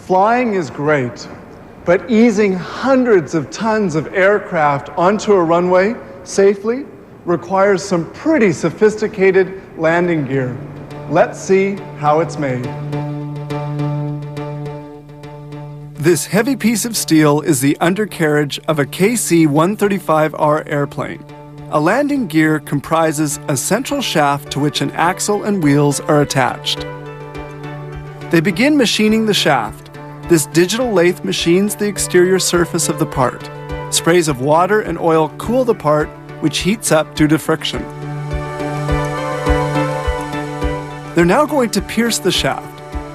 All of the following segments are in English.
Flying is great, but easing hundreds of tons of aircraft onto a runway safely requires some pretty sophisticated landing gear. Let's see how it's made. This heavy piece of steel is the undercarriage of a KC-135R airplane. A landing gear comprises a central shaft to which an axle and wheels are attached. They begin machining the shaft. This digital lathe machines the exterior surface of the part. Sprays of water and oil cool the part, which heats up due to friction. They're now going to pierce the shaft.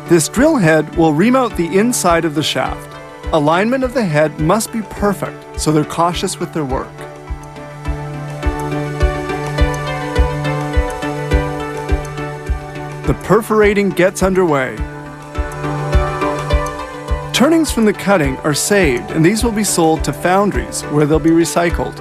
This drill head will remount the inside of the shaft. Alignment of the head must be perfect, so they're cautious with their work. The perforating gets underway. Turnings from the cutting are saved, and these will be sold to foundries where they'll be recycled.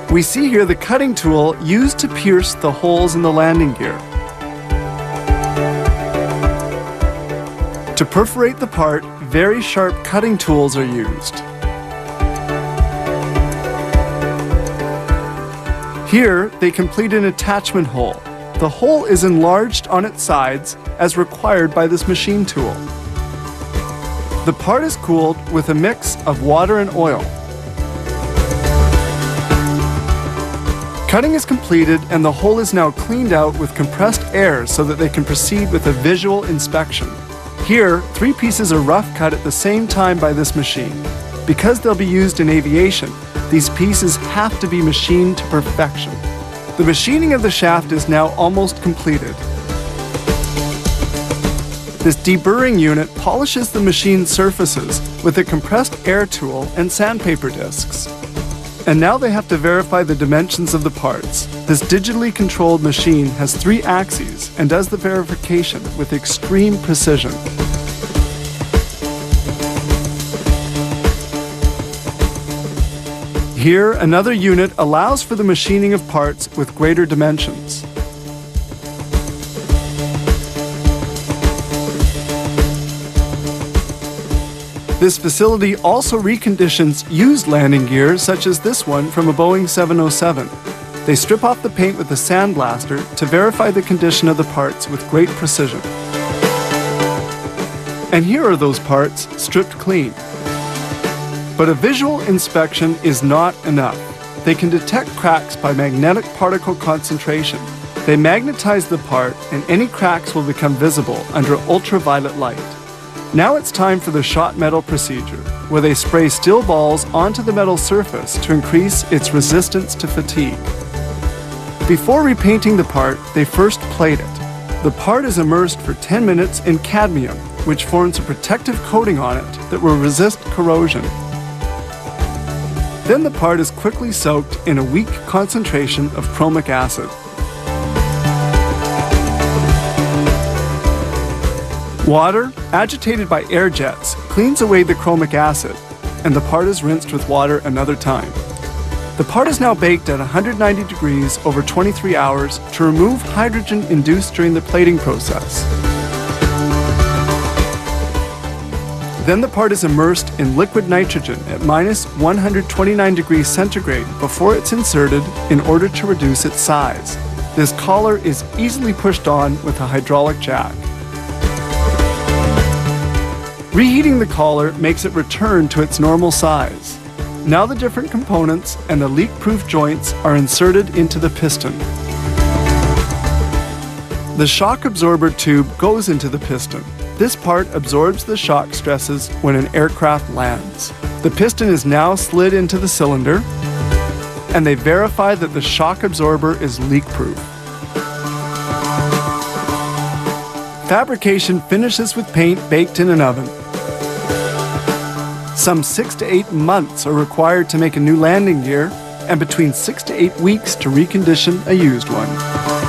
We see here the cutting tool used to pierce the holes in the landing gear. To perforate the part, very sharp cutting tools are used. Here, they complete an attachment hole. The hole is enlarged on its sides as required by this machine tool. The part is cooled with a mix of water and oil. Cutting is completed and the hole is now cleaned out with compressed air so that they can proceed with a visual inspection. Here, 3 pieces are rough cut at the same time by this machine. Because they'll be used in aviation, these pieces have to be machined to perfection. The machining of the shaft is now almost completed. This deburring unit polishes the machined surfaces with a compressed air tool and sandpaper discs. And now they have to verify the dimensions of the parts. This digitally controlled machine has 3 axes and does the verification with extreme precision. Here, another unit allows for the machining of parts with greater dimensions. This facility also reconditions used landing gear such as this one from a Boeing 707. They strip off the paint with a sandblaster to verify the condition of the parts with great precision. And here are those parts stripped clean. But a visual inspection is not enough. They can detect cracks by magnetic particle concentration. They magnetize the part and any cracks will become visible under ultraviolet light. Now it's time for the shot metal procedure, where they spray steel balls onto the metal surface to increase its resistance to fatigue. Before repainting the part, they first plate it. The part is immersed for 10 minutes in cadmium, which forms a protective coating on it that will resist corrosion. Then the part is quickly soaked in a weak concentration of chromic acid. Water, agitated by air jets, cleans away the chromic acid, and the part is rinsed with water another time. The part is now baked at 190 degrees over 23 hours to remove hydrogen induced during the plating process. Then the part is immersed in liquid nitrogen at minus 129 degrees centigrade before it's inserted in order to reduce its size. This collar is easily pushed on with a hydraulic jack. Reheating the collar makes it return to its normal size. Now the different components and the leak-proof joints are inserted into the piston. The shock absorber tube goes into the piston. This part absorbs the shock stresses when an aircraft lands. The piston is now slid into the cylinder, and they verify that the shock absorber is leak-proof. Fabrication finishes with paint baked in an oven. Some 6 to 8 months are required to make a new landing gear, and between 6 to 8 weeks to recondition a used one.